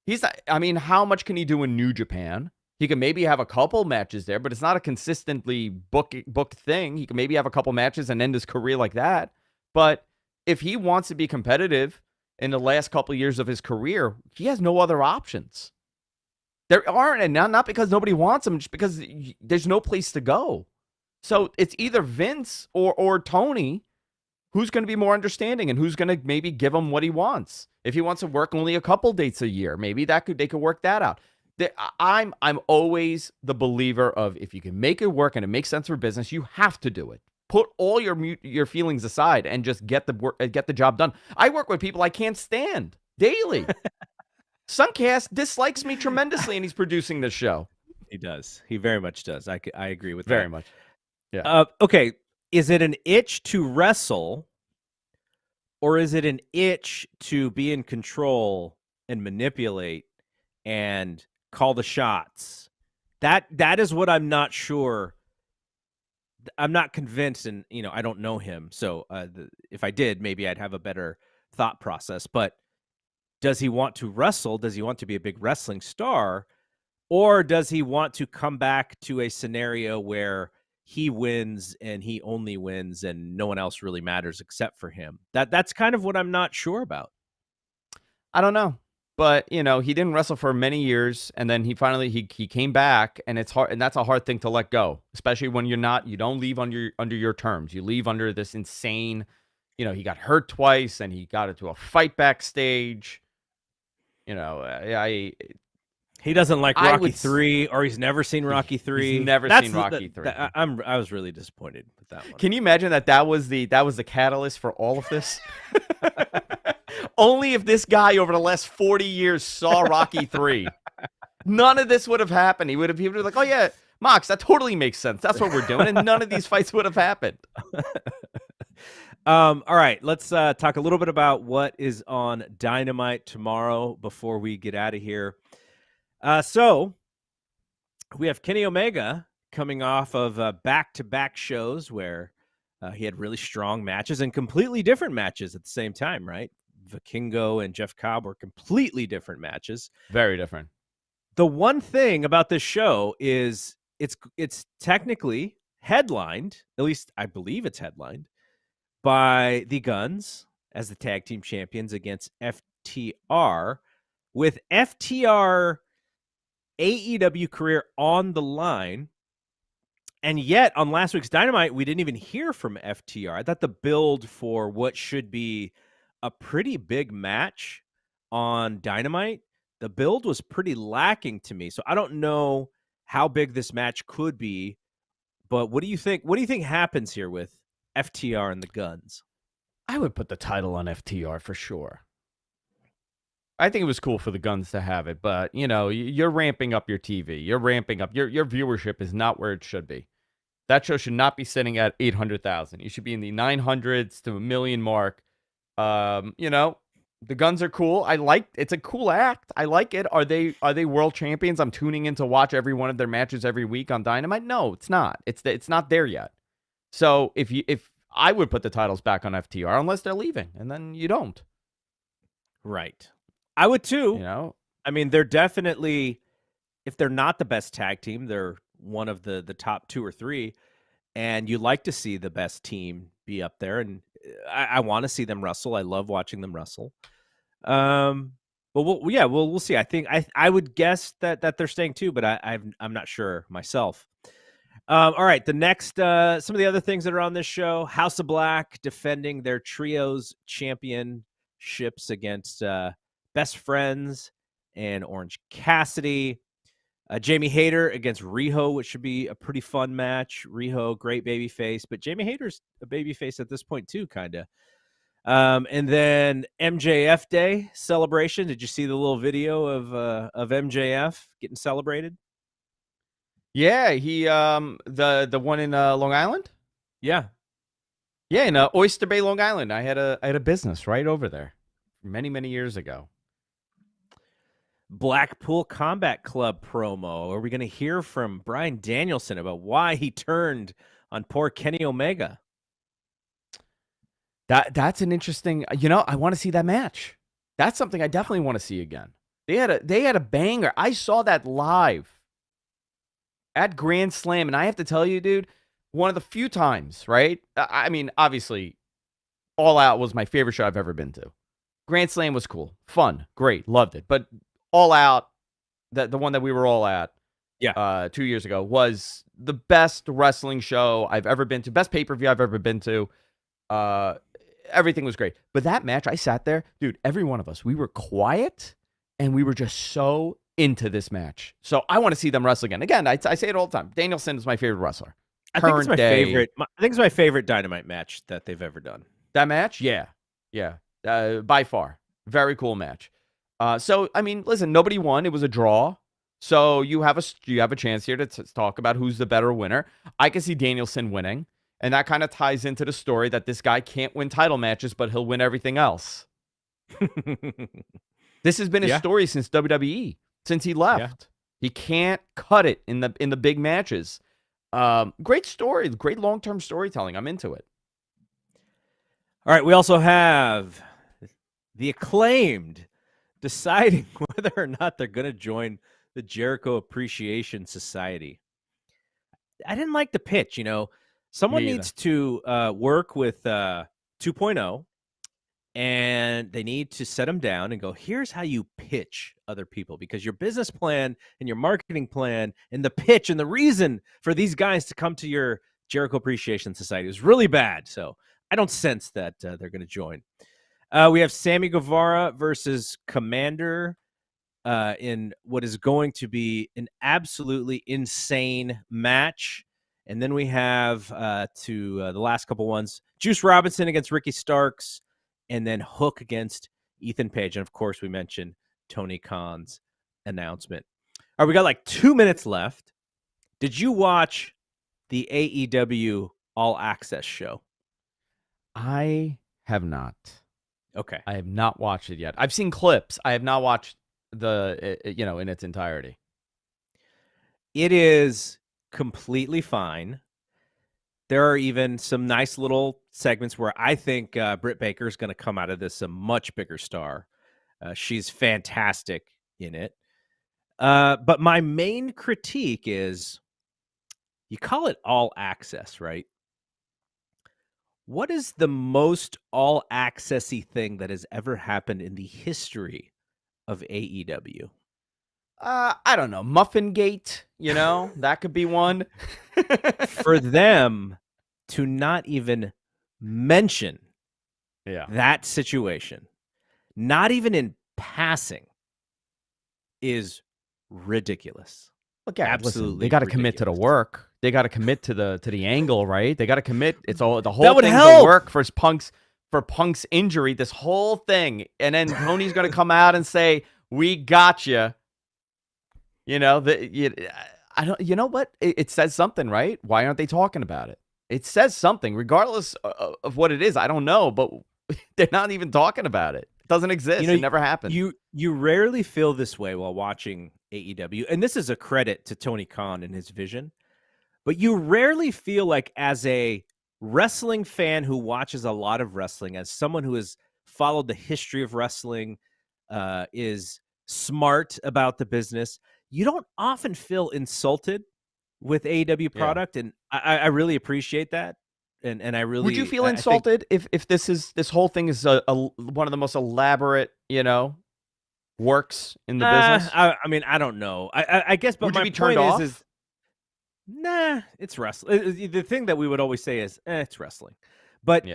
He's not, I mean, how much can he do in New Japan? He can maybe have a couple matches there, but it's not a consistently booked thing. He can maybe have a couple matches and end his career like that. But if he wants to be competitive in the last couple of years of his career, he has no other options. There aren't, and not because nobody wants him, just because there's no place to go. So it's either Vince or Tony who's going to be more understanding and who's going to maybe give him what he wants. If he wants to work only a couple dates a year, maybe they could work that out. I'm always the believer of if you can make it work and it makes sense for business, you have to do it. Put all your feelings aside and just get the job done. I work with people I can't stand daily. Suncast dislikes me tremendously, and he's producing this show. He does. He very much does. I agree with Very that. much. Yeah. Okay. Is it an itch to wrestle or is it an itch to be in control and manipulate and call the shots? That is what I'm not sure. I'm not convinced, and you know, I don't know him. So if I did, maybe I'd have a better thought process. But does he want to wrestle? Does he want to be a big wrestling star? Or does he want to come back to a scenario where he wins and he only wins and no one else really matters except for him? That's kind of what I'm not sure about. I don't know. But, you know, he didn't wrestle for many years, and then he finally he came back, and it's hard, and that's a hard thing to let go, especially when you don't leave under your terms. You leave under this insane, you know, he got hurt twice and he got into a fight backstage. You know, He doesn't like Rocky 3, or he's never seen Rocky 3. He's never seen Rocky 3. I was really disappointed with that one. Can you imagine that was the catalyst for all of this? Only if this guy over the last 40 years saw Rocky 3. None of this would have happened. He would have like, oh yeah, Mox, that totally makes sense. That's what we're doing. And none of these fights would have happened. All right, let's talk a little bit about what is on Dynamite tomorrow before we get out of here. So we have Kenny Omega coming off of back-to-back shows where he had really strong matches and completely different matches at the same time, right? Vikingo and Jeff Cobb were completely different matches. Very different. The one thing about this show is it's technically headlined, at least I believe it's headlined, by the Guns as the tag team champions against FTR, with FTR AEW career on the line. And yet on last week's Dynamite, we didn't even hear from FTR. I thought the build for what should be a pretty big match on Dynamite, the build was pretty lacking to me. So I don't know how big this match could be, but what do you think? What do you think happens here with FTR and the Guns? I would put the title on FTR for sure. I think it was cool for the Guns to have it, but you know, you're ramping up your TV. You're ramping up your viewership is not where it should be. That show should not be sitting at 800,000. You should be in the 900s to a million mark. You know, The Guns are cool. It's a cool act. I like it. Are they world champions? I'm tuning in to watch every one of their matches every week on Dynamite. No, it's not. It's not there yet. So if I would put the titles back on FTR unless they're leaving, and then you don't. Right. I would too. You know? I mean, they're definitely, if they're not the best tag team, they're one of the top 2 or 3, and you like to see the best team be up there, and I want to see them wrestle. I love watching them wrestle. But we'll see. I think I would guess that they're staying too, but I'm not sure myself. All right, the next some of the other things that are on this show: House of Black defending their trios championships against Best Friends and Orange Cassidy. Jamie Hayter against Riho, which should be a pretty fun match. Riho, great baby face, but Jamie Hayter's a baby face at this point too, kind of. And then MJF Day celebration. Did you see the little video of MJF getting celebrated? Yeah, he the one in Long Island. Yeah, In Oyster Bay, Long Island. I had a business right over there many years ago. Blackpool Combat Club promo. Are we going to hear from Bryan Danielson about why he turned on poor Kenny Omega? That's an interesting. I want to see that match. That's something I definitely want to see again. They had a banger. I saw that live at Grand Slam, and I have to tell you, dude, one of the few times, right? I mean, obviously, All Out was my favorite show I've ever been to. Grand Slam was cool, fun, great, loved it. But All Out, the one that we were all at, 2 years ago, was the best wrestling show I've ever been to, best pay-per-view I've ever been to. Everything was great. But that match, I sat there, dude, every one of us, we were quiet, and we were just so into this match. So I want to see them wrestle again. Again, I say it all the time. Danielson is my favorite wrestler. I think it's my favorite Dynamite match that they've ever done. That match? Yeah. By far. Very cool match. So, I mean, listen, nobody won. It was a draw. So you have a chance here to talk about who's the better winner. I can see Danielson winning. And that kind of ties into the story that this guy can't win title matches, but he'll win everything else. This has been his story since WWE, since he left. Yeah. He can't cut it in the big matches. Great story, great long-term storytelling. I'm into it. All right, we also have the Acclaimed deciding whether or not they're going to join the Jericho Appreciation Society. I didn't like the pitch, Someone needs to work with 2.0, and they need to set them down and go, here's how you pitch other people, because your business plan and your marketing plan and the pitch and the reason for these guys to come to your Jericho Appreciation Society is really bad. So I don't sense that they're going to join. We have Sammy Guevara versus Commander in what is going to be an absolutely insane match. And then we have the last couple ones, Juice Robinson against Ricky Starks, and then Hook against Ethan Page. And, of course, we mentioned Tony Khan's announcement. All right, we got like 2 minutes left. Did you watch the AEW All Access show? I have not. Okay. I have not watched it yet. I've seen clips. I have not watched in its entirety. It is completely fine. There are even some nice little segments where I think Britt Baker is going to come out of this a much bigger star. She's fantastic in it. But my main critique is, you call it All Access, right? What is the most all accessy thing that has ever happened in the history of AEW? I don't know. Muffin Gate, that could be one. For them to not even mention that situation, not even in passing, is ridiculous. Look, absolutely. They got to commit to the work. They got to commit to the angle, right? They got to commit. It's all the whole thing to work for Punk's injury. This whole thing, and then Tony's going to come out and say, "We got you." I don't. You know what? It says something, right? Why aren't they talking about it? It says something, regardless of what it is. I don't know, but they're not even talking about it. Doesn't exist. It never happened. You rarely feel this way while watching AEW, and this is a credit to Tony Khan and his vision. But you rarely feel like, as a wrestling fan who watches a lot of wrestling, as someone who has followed the history of wrestling, is smart about the business, you don't often feel insulted with AEW product, and I really appreciate that. And I really would you feel I insulted if this whole thing is one of the most elaborate, works in the business? I mean, I don't know. I guess, but would you my be turned point off? is nah, it's wrestling. The thing that we would always say is, it's wrestling. But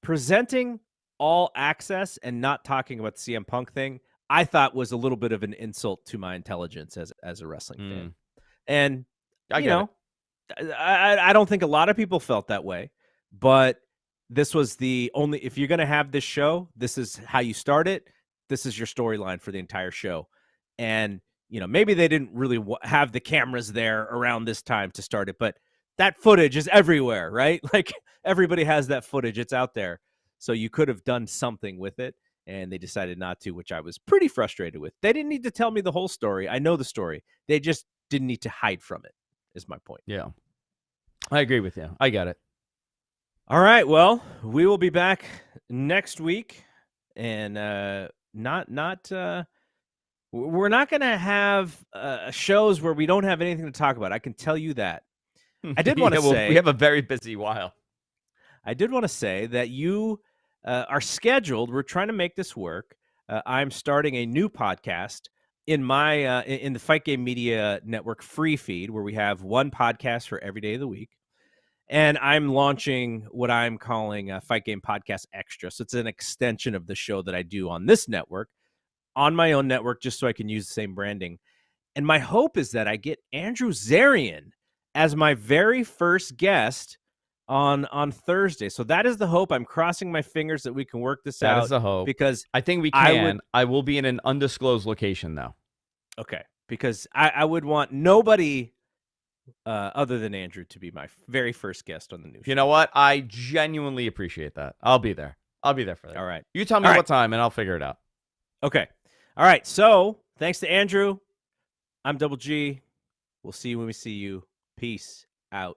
presenting All Access and not talking about the CM Punk thing, I thought was a little bit of an insult to my intelligence as a wrestling fan. And I don't think a lot of people felt that way, but this was the only, if you're going to have this show, this is how you start it. This is your storyline for the entire show. And, maybe they didn't really have the cameras there around this time to start it, but that footage is everywhere, right? Like, everybody has that footage. It's out there. So you could have done something with it, and they decided not to, which I was pretty frustrated with. They didn't need to tell me the whole story. I know the story. They just didn't need to hide from it, is my point. Yeah. I agree with you. I get it. All right. Well, we will be back next week, and we're not going to have shows where we don't have anything to talk about. I can tell you that. I did want to say we have a very busy while. I did want to say that you are scheduled. We're trying to make this work. I'm starting a new podcast in my in the Fight Game Media Network free feed, where we have one podcast for every day of the week. And I'm launching what I'm calling a Fight Game Podcast Extra. So it's an extension of the show that I do on this network, on my own network, just so I can use the same branding. And my hope is that I get Andrew Zarian as my very first guest on Thursday. So that is the hope. I'm crossing my fingers that we can work this out. That is the hope. Because I think we can. I will be in an undisclosed location, though. Okay. Because I would want nobody other than Andrew to be my very first guest on the new show. You know what? I genuinely appreciate that. I'll be there. I'll be there for that. All right. You tell me what time, and I'll figure it out. Okay. All right. So thanks to Andrew. I'm Double G. We'll see you when we see you. Peace out.